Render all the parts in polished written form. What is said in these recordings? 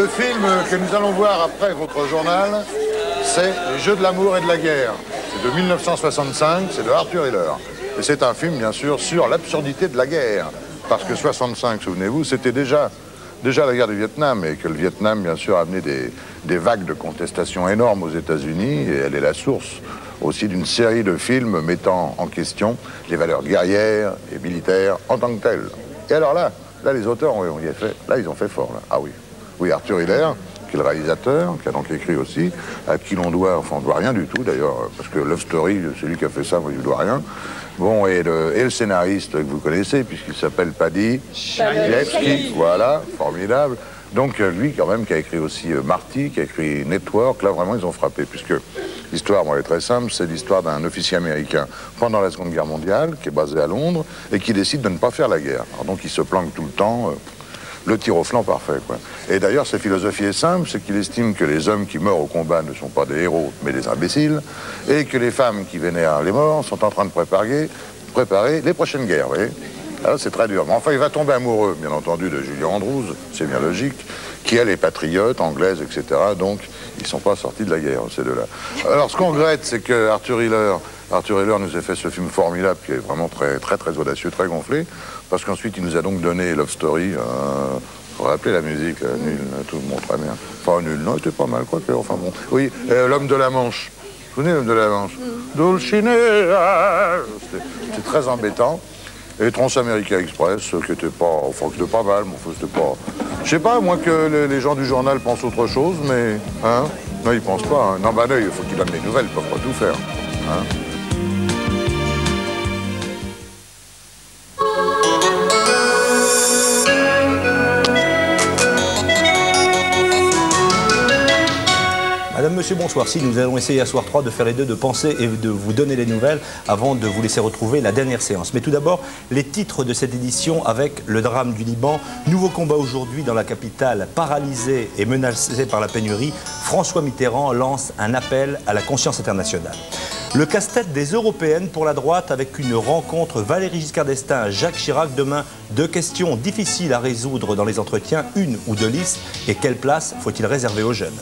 film que nous allons voir après votre journal, c'est Les Jeux de l'amour et de la guerre. C'est de 1965, c'est de Arthur Hiller. Et c'est un film, bien sûr, sur l'absurdité de la guerre. Parce que 65, souvenez-vous, c'était déjà la guerre du Vietnam, et que le Vietnam, bien sûr, a amené des vagues de contestation énormes aux États-Unis, et elle est la source aussi d'une série de films mettant en question les valeurs guerrières et militaires en tant que telles. Et alors là, les auteurs ils ont fait fort, là. Ah oui. Oui, Arthur Hiller, qui est le réalisateur, qui a donc écrit aussi, à qui l'on doit, enfin on ne doit rien du tout d'ailleurs, parce que Love Story, c'est lui qui a fait ça, moi je ne dois rien. Bon, et le scénariste que vous connaissez, puisqu'il s'appelle Paddy Chayefsky, voilà, formidable. Donc lui quand même qui a écrit aussi Marty, qui a écrit Network, là vraiment ils ont frappé, puisque l'histoire, bon, elle est très simple, c'est l'histoire d'un officier américain pendant la Seconde Guerre mondiale, qui est basé à Londres, et qui décide de ne pas faire la guerre. Alors donc il se planque tout le temps, le tir au flanc parfait, quoi. Et d'ailleurs sa philosophie est simple, c'est qu'il estime que les hommes qui meurent au combat ne sont pas des héros, mais des imbéciles, et que les femmes qui vénèrent les morts sont en train de préparer les prochaines guerres, vous voyez. Alors c'est très dur. Mais enfin, il va tomber amoureux, bien entendu, de Julie Andrews, c'est bien logique, qui, elle, est patriote, anglaise, etc. Donc, ils ne sont pas sortis de la guerre, ces deux-là. Alors, ce qu'on regrette, c'est que Arthur Hiller nous a fait ce film formidable, qui est vraiment très, très, très audacieux, très gonflé, parce qu'ensuite, il nous a donc donné Love Story. Faut rappeler la musique, nul, tout le monde très bien. Enfin, nul, non, c'était pas mal, quoi que, enfin bon. Oui, L'Homme de la Manche. Vous vous souvenez, L'Homme de la Manche? Dulcinea. C'était très embêtant. Et Transamerica Express, qui était pas, enfin, c'était pas mal, mais enfin, c'était pas... Je sais pas, moi, que les gens du journal pensent autre chose, mais... Hein? Non, ils pensent pas, hein. Non, bah non, il faut qu'ils donnent des nouvelles, ils peuvent pas tout faire. Hein? Madame, Monsieur, bonsoir. Si nous allons essayer à Soir 3 de faire les deux, de penser et de vous donner les nouvelles avant de vous laisser retrouver la dernière séance. Mais tout d'abord, les titres de cette édition avec le drame du Liban. Nouveau combat aujourd'hui dans la capitale, paralysée et menacée par la pénurie. François Mitterrand lance un appel à la conscience internationale. Le casse-tête des Européennes pour la droite avec une rencontre Valéry Giscard d'Estaing, Jacques Chirac. Demain, deux questions difficiles à résoudre dans les entretiens, une ou deux listes. Et quelle place faut-il réserver aux jeunes ?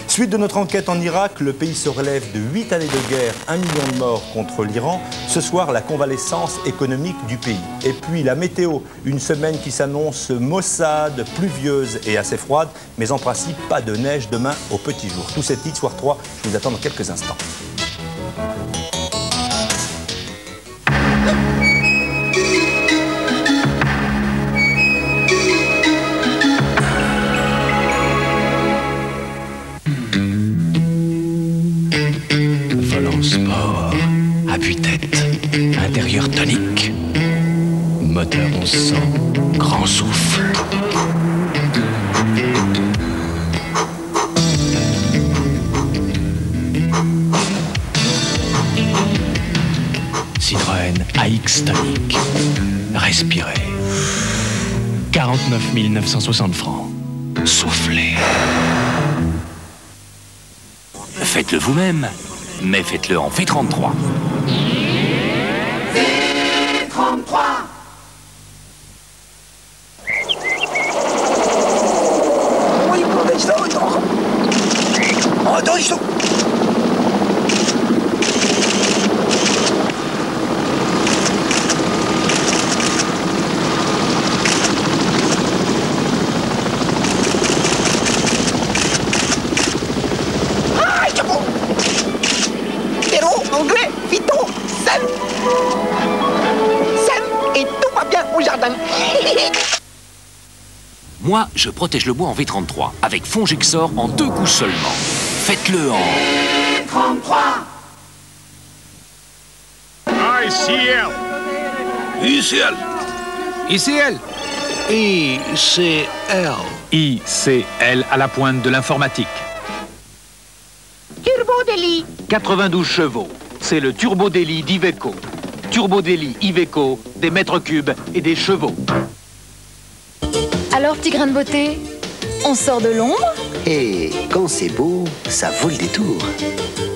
Suite de notre enquête en Irak, le pays se relève de 8 années de guerre, 1 million de morts contre l'Iran. Ce soir, la convalescence économique du pays. Et puis la météo, une semaine qui s'annonce maussade, pluvieuse et assez froide, mais en principe pas de neige demain au petit jour. Tous ces titres, Soir 3, je vous attends dans quelques instants. Sport, appui-tête, intérieur tonique, moteur 1100, grand souffle. Citroën AX tonique, respirez. 49 960 francs, soufflez. Faites-le vous-même. Mais faites-le en V33. V33. Anglais, Vito, Sam. Sam, et tout va bien au jardin. Moi, je protège le bois en V33, avec Fongexor en 2 coups seulement. Faites-le en... V33. ICL. ICL. ICL. ICL. ICL à la pointe de l'informatique. Turbo Deli. 92 chevaux. C'est le Turbo Deli d'Iveco. Turbo Deli Iveco, des mètres cubes et des chevaux. Alors, petit grain de beauté, on sort de l'ombre? Et quand c'est beau, ça vaut le détour.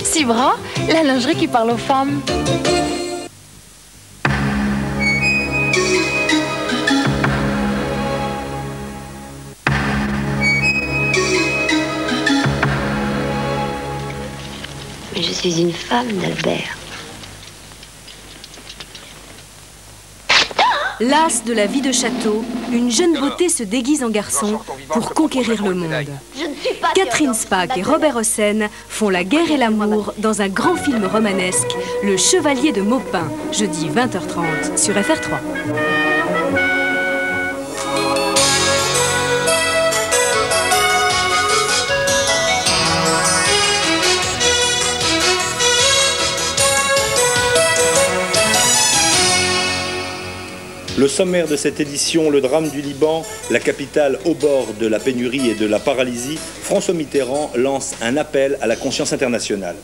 Cibra, la lingerie qui parle aux femmes. suis une femme d'Albert. Las de la vie de château, une jeune beauté se déguise en garçon pour conquérir le monde. Catherine Spaak et Robert Hossein font la guerre et l'amour dans un grand film romanesque, Le Chevalier de Maupin, jeudi 20h30 sur FR3. Le sommaire de cette édition, le drame du Liban, la capitale au bord de la pénurie et de la paralysie, François Mitterrand lance un appel à la conscience internationale.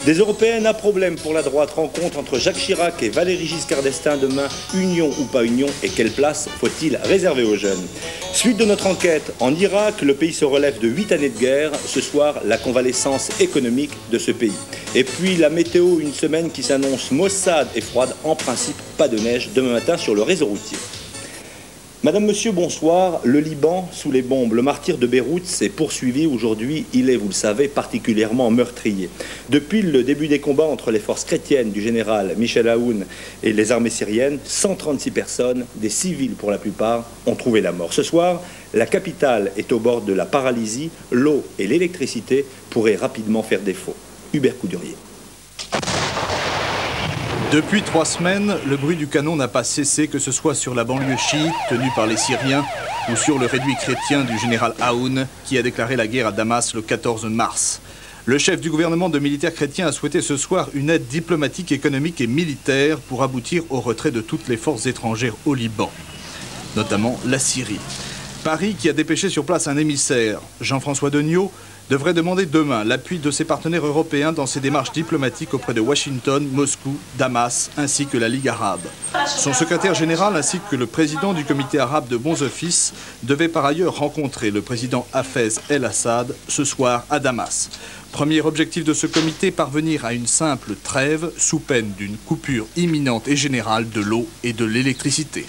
Des Européennes à problème pour la droite, rencontre entre Jacques Chirac et Valéry Giscard d'Estaing demain, union ou pas union, et quelle place faut-il réserver aux jeunes? Suite de notre enquête, en Irak, le pays se relève de 8 années de guerre, ce soir la convalescence économique de ce pays. Et puis la météo, une semaine qui s'annonce maussade et froide, en principe pas de neige demain matin sur le réseau routier. Madame, Monsieur, bonsoir. Le Liban sous les bombes. Le martyr de Beyrouth s'est poursuivi. Aujourd'hui, il est, vous le savez, particulièrement meurtrier. Depuis le début des combats entre les forces chrétiennes du général Michel Aoun et les armées syriennes, 136 personnes, des civils pour la plupart, ont trouvé la mort. Ce soir, la capitale est au bord de la paralysie. L'eau et l'électricité pourraient rapidement faire défaut. Hubert Coudurier. Depuis 3 semaines, le bruit du canon n'a pas cessé, que ce soit sur la banlieue chiite tenue par les Syriens ou sur le réduit chrétien du général Aoun qui a déclaré la guerre à Damas le 14 mars. Le chef du gouvernement de militaires chrétiens a souhaité ce soir une aide diplomatique, économique et militaire pour aboutir au retrait de toutes les forces étrangères au Liban, notamment la Syrie. Paris, qui a dépêché sur place un émissaire, Jean-François Degnaud, devrait demander demain l'appui de ses partenaires européens dans ses démarches diplomatiques auprès de Washington, Moscou, Damas, ainsi que la Ligue arabe. Son secrétaire général ainsi que le président du comité arabe de bons offices devaient par ailleurs rencontrer le président Hafez el-Assad ce soir à Damas. Premier objectif de ce comité, parvenir à une simple trêve sous peine d'une coupure imminente et générale de l'eau et de l'électricité.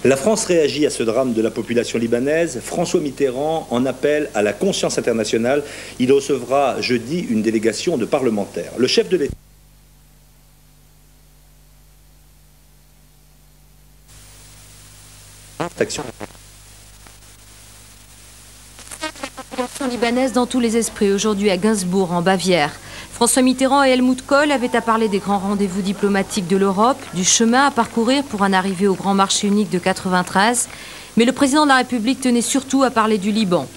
La France réagit à ce drame de la population libanaise. François Mitterrand en appelle à la conscience internationale. Il recevra jeudi une délégation de parlementaires. Le chef de l'État... La libanaise dans tous les esprits aujourd'hui à Gainsbourg, en Bavière. François Mitterrand et Helmut Kohl avaient à parler des grands rendez-vous diplomatiques de l'Europe, du chemin à parcourir pour en arriver au grand marché unique de 93. Mais le président de la République tenait surtout à parler du Liban.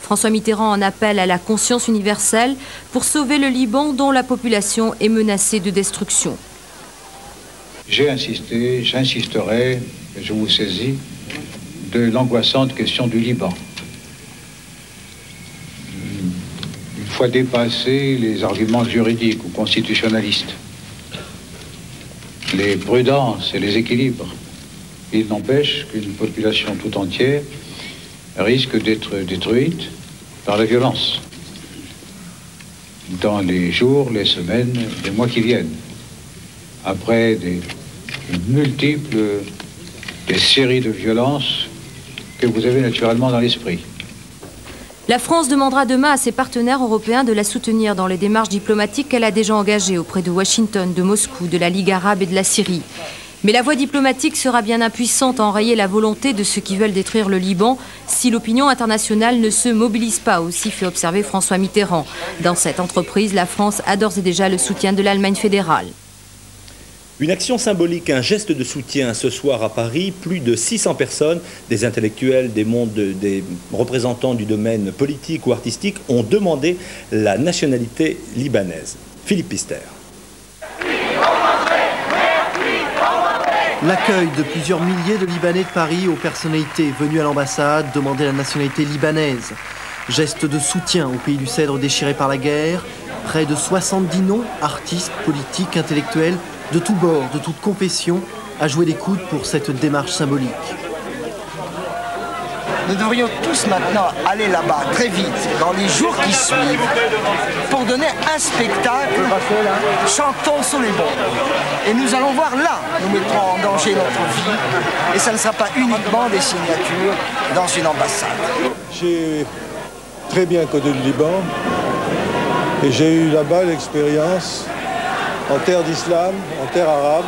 François Mitterrand en appelle à la conscience universelle pour sauver le Liban dont la population est menacée de destruction. J'ai insisté, j'insisterai, je vous saisis, de l'angoissante question du Liban. Il faut dépasser les arguments juridiques ou constitutionnalistes, les prudences et les équilibres. Il n'empêche qu'une population tout entière risque d'être détruite par la violence dans les jours, les semaines, les mois qui viennent, après des séries de violences que vous avez naturellement dans l'esprit. La France demandera demain à ses partenaires européens de la soutenir dans les démarches diplomatiques qu'elle a déjà engagées auprès de Washington, de Moscou, de la Ligue arabe et de la Syrie. Mais la voie diplomatique sera bien impuissante à enrayer la volonté de ceux qui veulent détruire le Liban si l'opinion internationale ne se mobilise pas, aussi fait observer François Mitterrand. Dans cette entreprise, la France a d'ores et déjà le soutien de l'Allemagne fédérale. Une action symbolique, un geste de soutien ce soir à Paris. Plus de 600 personnes, des intellectuels, des représentants du domaine politique ou artistique, ont demandé la nationalité libanaise. Philippe Pister. L'accueil de plusieurs milliers de Libanais de Paris aux personnalités venues à l'ambassade demander la nationalité libanaise. Geste de soutien au pays du cèdre déchiré par la guerre. Près de 70 noms, artistes, politiques, intellectuels, de tous bords, de toute confession, à jouer des coudes pour cette démarche symbolique. Nous devrions tous maintenant aller là-bas, très vite, dans les jours qui suivent, pour donner un spectacle, chantons sous les bombes. Et nous allons voir là, nous mettrons en danger notre vie, et ça ne sera pas uniquement des signatures dans une ambassade. J'ai très bien connu le Liban et j'ai eu là-bas l'expérience, en terre d'islam, en terre arabe,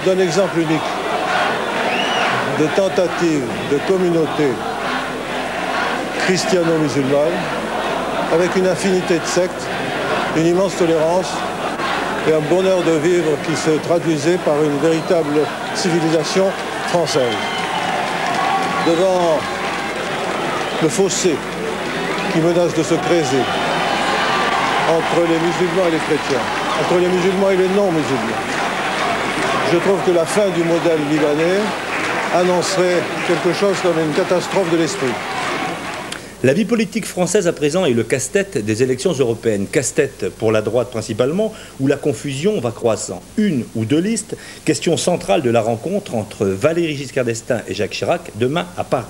d'un exemple unique, de tentatives de communauté christiano-musulmane avec une infinité de sectes, une immense tolérance et un bonheur de vivre qui se traduisait par une véritable civilisation française. Devant le fossé qui menace de se creuser entre les musulmans et les chrétiens, entre les musulmans et les non-musulmans, je trouve que la fin du modèle libanais annoncerait quelque chose comme une catastrophe de l'esprit. La vie politique française à présent est le casse-tête des élections européennes. Casse-tête pour la droite principalement, où la confusion va croissant. Une ou deux listes, question centrale de la rencontre entre Valéry Giscard d'Estaing et Jacques Chirac, demain à Paris.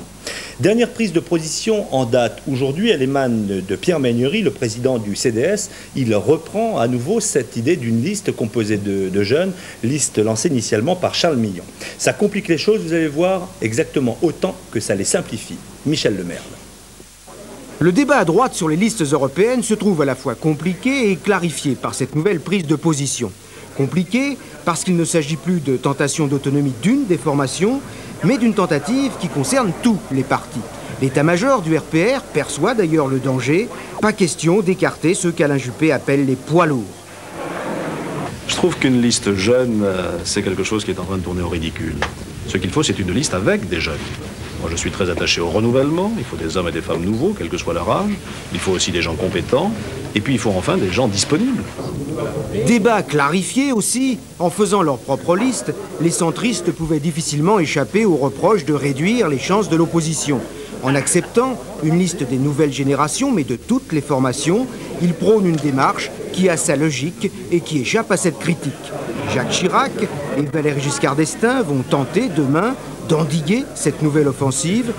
Dernière prise de position en date. Aujourd'hui, elle émane de Pierre Megnery, le président du CDS. Il reprend à nouveau cette idée d'une liste composée de jeunes, liste lancée initialement par Charles Millon. Ça complique les choses, vous allez voir, exactement autant que ça les simplifie. Michel Lemerle. Le débat à droite sur les listes européennes se trouve à la fois compliqué et clarifié par cette nouvelle prise de position. Compliqué parce qu'il ne s'agit plus de tentation d'autonomie d'une des formations, mais d'une tentative qui concerne tous les partis. L'état-major du RPR perçoit d'ailleurs le danger. Pas question d'écarter ceux qu'Alain Juppé appelle les poids lourds. Je trouve qu'une liste jeune, c'est quelque chose qui est en train de tourner au ridicule. Ce qu'il faut, c'est une liste avec des jeunes. Moi, je suis très attaché au renouvellement. Il faut des hommes et des femmes nouveaux, quel que soit leur âge. Il faut aussi des gens compétents. Et puis, il faut enfin des gens disponibles. Débat clarifié aussi. En faisant leur propre liste, les centristes pouvaient difficilement échapper aux reproches de réduire les chances de l'opposition. En acceptant une liste des nouvelles générations, mais de toutes les formations, ils prônent une démarche qui a sa logique et qui échappe à cette critique. Jacques Chirac et Valéry Giscard d'Estaing vont tenter demain d'endiguer cette nouvelle offensive.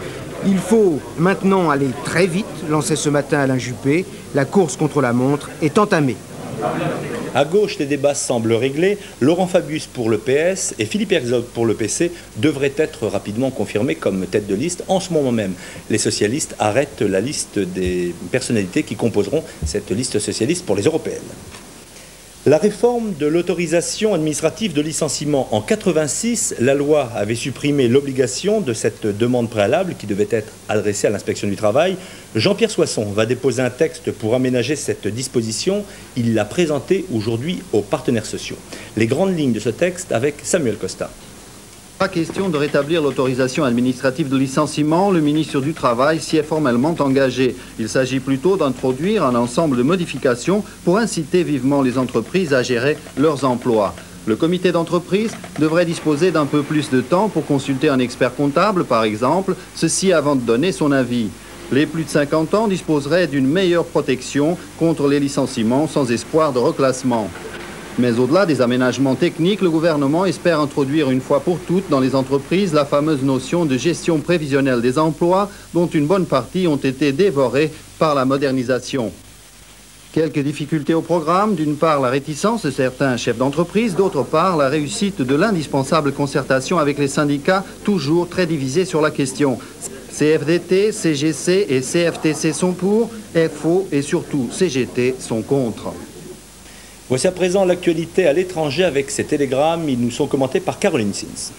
Il faut maintenant aller très vite, lançait ce matin Alain Juppé. La course contre la montre est entamée. À gauche, les débats semblent réglés. Laurent Fabius pour le PS et Philippe Herzog pour le PC devraient être rapidement confirmés comme tête de liste. En ce moment même, les socialistes arrêtent la liste des personnalités qui composeront cette liste socialiste pour les européennes. La réforme de l'autorisation administrative de licenciement. En 1986, la loi avait supprimé l'obligation de cette demande préalable qui devait être adressée à l'inspection du travail. Jean-Pierre Soisson va déposer un texte pour aménager cette disposition. Il l'a présenté aujourd'hui aux partenaires sociaux. Les grandes lignes de ce texte avec Samuel Costa. Pas question de rétablir l'autorisation administrative de licenciement. Le ministre du Travail s'y est formellement engagé. Il s'agit plutôt d'introduire un ensemble de modifications pour inciter vivement les entreprises à gérer leurs emplois. Le comité d'entreprise devrait disposer d'un peu plus de temps pour consulter un expert comptable, par exemple, ceci avant de donner son avis. Les plus de 50 ans disposeraient d'une meilleure protection contre les licenciements sans espoir de reclassement. Mais au-delà des aménagements techniques, le gouvernement espère introduire une fois pour toutes dans les entreprises la fameuse notion de gestion prévisionnelle des emplois, dont une bonne partie ont été dévorés par la modernisation. Quelques difficultés au programme, d'une part la réticence de certains chefs d'entreprise, d'autre part la réussite de l'indispensable concertation avec les syndicats, toujours très divisés sur la question. CFDT, CGC et CFTC sont pour, FO et surtout CGT sont contre. Voici à présent l'actualité à l'étranger avec ces télégrammes. Ils nous sont commentés par Caroline Sins.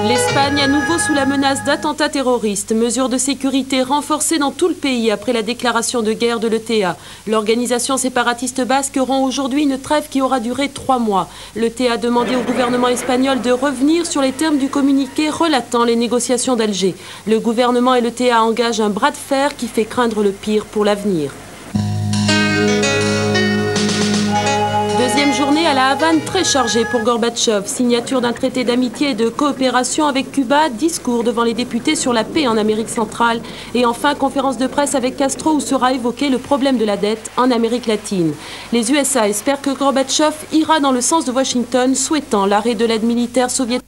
L'Espagne à nouveau sous la menace d'attentats terroristes. Mesures de sécurité renforcées dans tout le pays après la déclaration de guerre de l'ETA. L'organisation séparatiste basque rend aujourd'hui une trêve qui aura duré 3 mois. L'ETA a demandé au gouvernement espagnol de revenir sur les termes du communiqué relatant les négociations d'Alger. Le gouvernement et l'ETA engagent un bras de fer qui fait craindre le pire pour l'avenir. Deuxième journée à La Havane très chargée pour Gorbatchev. Signature d'un traité d'amitié et de coopération avec Cuba, discours devant les députés sur la paix en Amérique centrale et enfin conférence de presse avec Castro où sera évoqué le problème de la dette en Amérique latine. Les USA espèrent que Gorbatchev ira dans le sens de Washington, souhaitant l'arrêt de l'aide militaire soviétique.